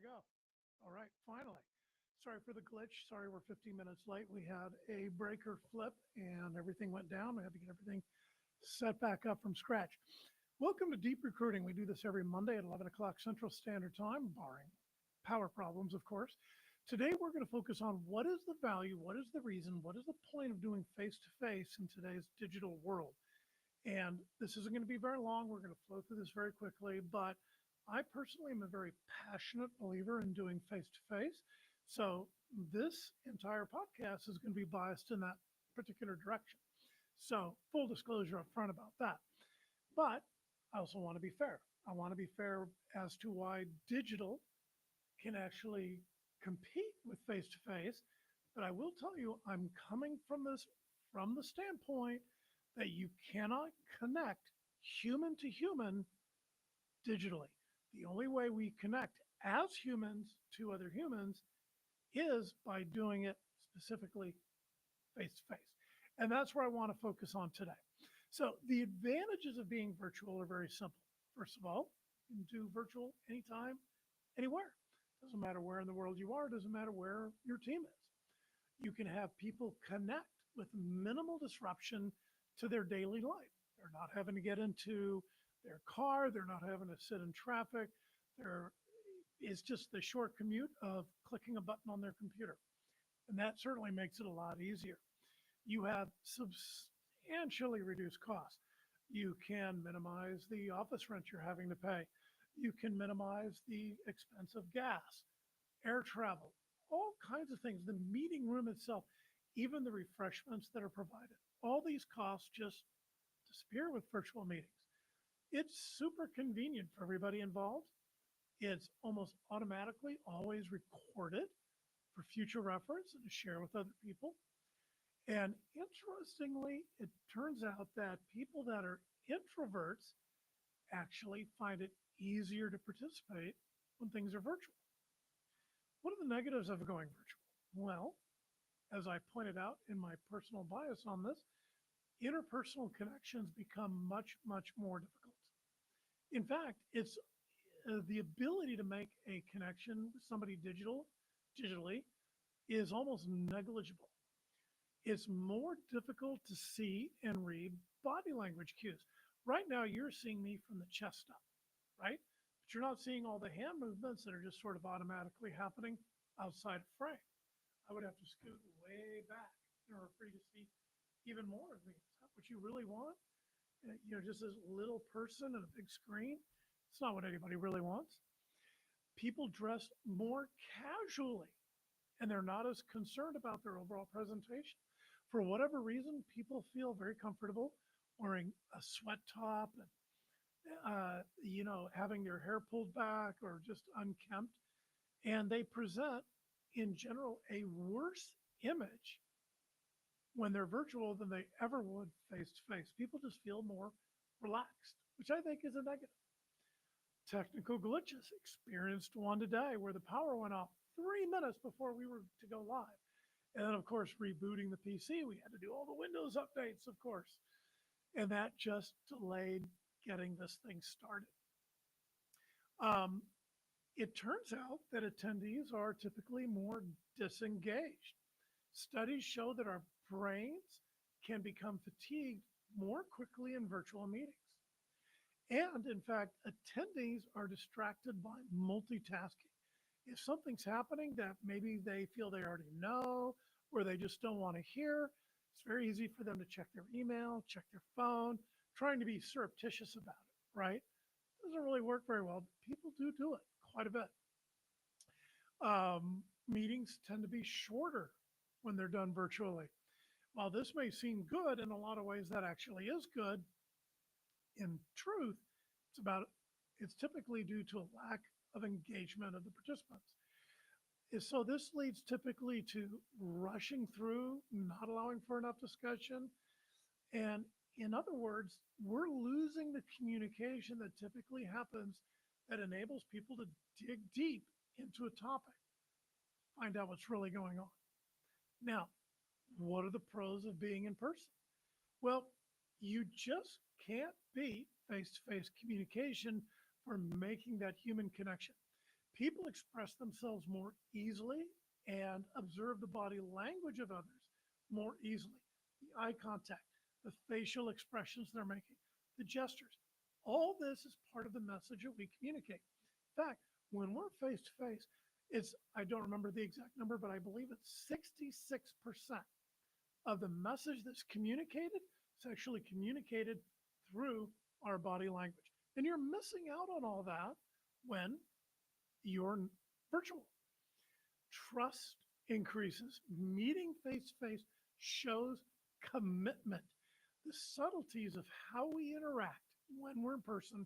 go. All right, finally. Sorry for the glitch. Sorry we're 15 minutes late. We had a breaker flip and everything went down. We had to get everything set back up from scratch. Welcome to Deep Recruiting. We do this every Monday at 11 o'clock Central Standard Time, barring power problems, of course. Today we're going to focus on what is the value, what is the reason, what is the point of doing face-to-face in today's digital world. And this isn't going to be very long. We're going to flow through this very quickly, but I personally am a very passionate believer in doing face-to-face. So this entire podcast is going to be biased in that particular direction. So full disclosure up front about that. But I also want to be fair. I want to be fair as to why digital can actually compete with face-to-face. But I will tell you, I'm coming from this from the standpoint that you cannot connect human to human digitally. The only way we connect as humans to other humans is by doing it specifically face to face. And that's where I want to focus on today. So the advantages of being virtual are very simple. First of all, you can do virtual anytime, anywhere. Doesn't matter where in the world you are, doesn't matter where your team is. You can have people connect with minimal disruption to their daily life. They're not having to get into their car, they're not having to sit in traffic. There is just the short commute of clicking a button on their computer. And that certainly makes it a lot easier. You have substantially reduced costs. You can minimize the office rent you're having to pay. You can minimize the expense of gas, air travel, all kinds of things. The meeting room itself, even the refreshments that are provided, all these costs just disappear with virtual meetings. It's super convenient for everybody involved. It's almost automatically always recorded for future reference and to share with other people. And interestingly, it turns out that people that are introverts actually find it easier to participate when things are virtual. What are the negatives of going virtual? Well, as I pointed out in my personal bias on this, interpersonal connections become much, much more difficult. In fact, it's the ability to make a connection with somebody digitally is almost negligible. It's more difficult to see and read body language cues. Right now, you're seeing me from the chest up, right? But you're not seeing all the hand movements that are just sort of automatically happening outside of frame. I would have to scoot way back in order for you to see even more of me. Is that what you really want? Just this little person and a big screen? It's not what anybody really wants. People dress more casually and they're not as concerned about their overall presentation. For whatever reason, people feel very comfortable wearing a sweat top and having their hair pulled back or just unkempt, and they present in general a worse image when they're virtual than they ever would face to face. People just feel more relaxed, which I think is a negative. Technical glitches, experienced one today where the power went off 3 minutes before we were to go live. And then, of course, rebooting the PC, we had to do all the Windows updates, of course. And that just delayed getting this thing started. It turns out that attendees are typically more disengaged. Studies show that our brains can become fatigued more quickly in virtual meetings. And in fact, attendees are distracted by multitasking. If something's happening that maybe they feel they already know or they just don't want to hear, it's very easy for them to check their email, check their phone, trying to be surreptitious about it, right? Doesn't really work very well. People do it quite a bit. Meetings tend to be shorter when they're done virtually. While this may seem good, in a lot of ways that actually is good, in truth, it's typically due to a lack of engagement of the participants. So this leads typically to rushing through, not allowing for enough discussion. And in other words, we're losing the communication that typically happens that enables people to dig deep into a topic, find out what's really going on. Now, what are the pros of being in person? Well, you just can't beat face-to-face communication for making that human connection. People express themselves more easily and observe the body language of others more easily. The eye contact, the facial expressions they're making, the gestures. All this is part of the message that we communicate. In fact, when we're face to face, I don't remember the exact number, but I believe it's 66% of the message that's communicated is actually communicated through our body language. And you're missing out on all that when you're virtual. Trust increases. Meeting face to face shows commitment. The subtleties of how we interact when we're in person,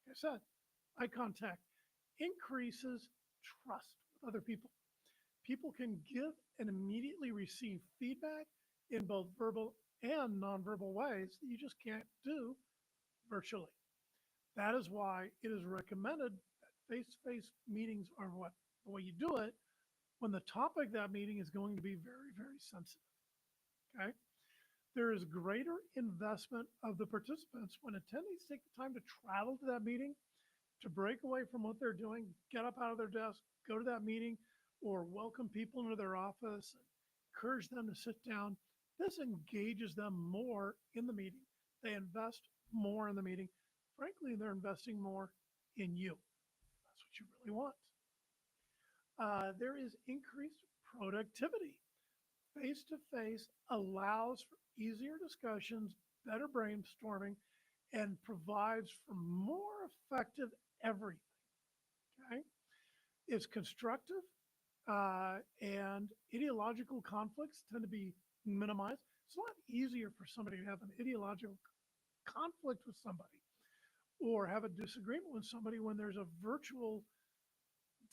like I said, eye contact increases trust with other people. People can give and immediately receive feedback in both verbal and nonverbal ways that you just can't do virtually. That is why it is recommended that face-to-face meetings are the way you do it when the topic of that meeting is going to be very, very sensitive. Okay? There is greater investment of the participants when attendees take the time to travel to that meeting, to break away from what they're doing, get up out of their desk, go to that meeting, or welcome people into their office, encourage them to sit down. This engages them more in the meeting. They invest more in the meeting. Frankly, they're investing more in you. That's what you really want. There is increased productivity. Face-to-face allows for easier discussions, better brainstorming, and provides for more effective everything. Okay? It's constructive, and ideological conflicts tend to be minimized. It's a lot easier for somebody to have an ideological conflict with somebody or have a disagreement with somebody when there's a virtual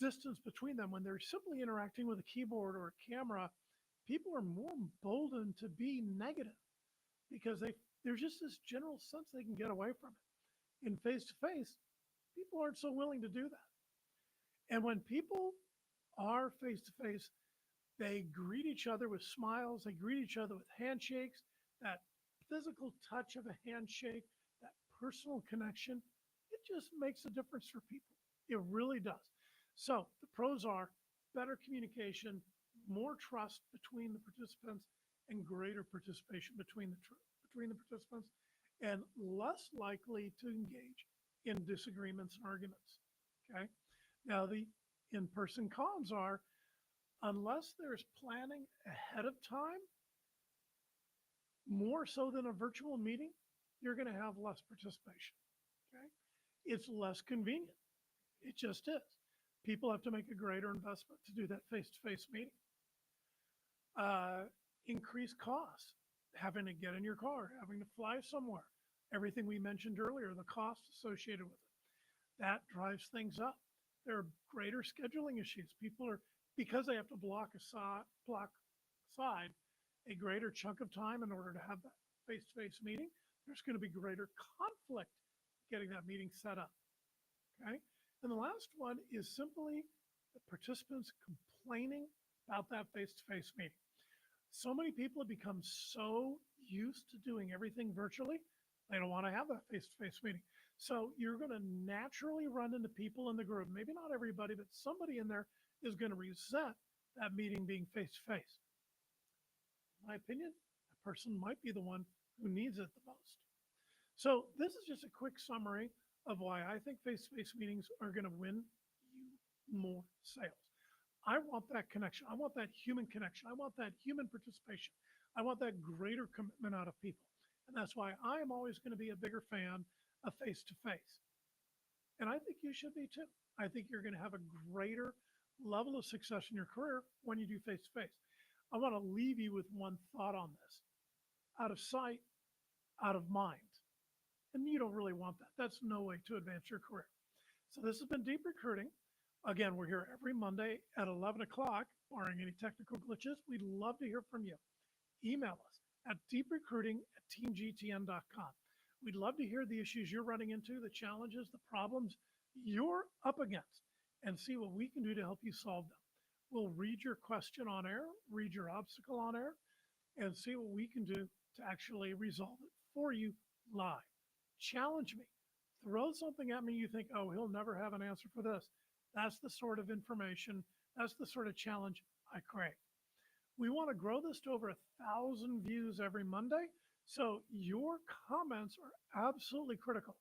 distance between them. When they're simply interacting with a keyboard or a camera, people are more emboldened to be negative because there's just this general sense they can get away from it. In face-to-face, people aren't so willing to do that. And when people are face-to-face, they greet each other with smiles, they greet each other with handshakes, that physical touch of a handshake, that personal connection, it just makes a difference for people. It really does. So the pros are better communication, more trust between the participants, and greater participation between the participants, and less likely to engage in disagreements and arguments. Okay. Now the in-person cons are, unless there's planning ahead of time, more so than a virtual meeting, you're going to have less participation. Okay. It's less convenient. It just is. People have to make a greater investment to do that face-to-face meeting. Increased costs, having to get in your car, having to fly somewhere, everything we mentioned earlier, the cost associated with it. That drives things up. There are greater scheduling issues. People are, because they have to block aside a greater chunk of time in order to have that face-to-face meeting, there's going to be greater conflict getting that meeting set up. Okay. And the last one is simply the participants complaining about that face-to-face meeting. So many people have become so used to doing everything virtually, they don't want to have that face-to-face meeting. So you're going to naturally run into people in the group, maybe not everybody, but somebody in there is going to resent that meeting being face-to-face. In my opinion, that person might be the one who needs it the most. So this is just a quick summary of why I think face-to-face meetings are going to win you more sales. I want that connection. I want that human connection. I want that human participation. I want that greater commitment out of people. And that's why I am always going to be a bigger fan of face-to-face. And I think you should be too. I think you're going to have a greater level of success in your career when you do face-to-face. I want to leave you with one thought on this. Out of sight, out of mind. And you don't really want that. That's no way to advance your career. So this has been Deep Recruiting. Again, we're here every Monday at 11 o'clock, barring any technical glitches. We'd love to hear from you. Email us at deeprecruiting@teamgtn.com. We'd love to hear the issues you're running into, the challenges, the problems you're up against, and see what we can do to help you solve them. We'll read your question on air, read your obstacle on air, and see what we can do to actually resolve it for you live. Challenge me. Throw something at me you think, oh, he'll never have an answer for this. That's the sort of information, that's the sort of challenge I crave. We want to grow this to over 1,000 views every Monday. So your comments are absolutely critical.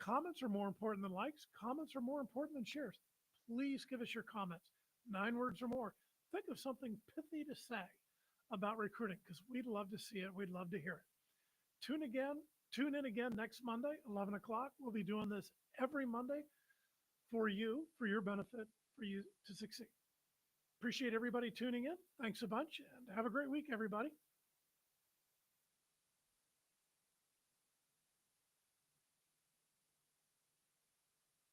Comments are more important than likes. Comments are more important than shares. Please give us your comments, 9 words or more. Think of something pithy to say about recruiting because we'd love to see it. We'd love to hear it. Tune in again next Monday, 11 o'clock. We'll be doing this every Monday for you, for your benefit, for you to succeed. Appreciate everybody tuning in. Thanks a bunch and have a great week, everybody.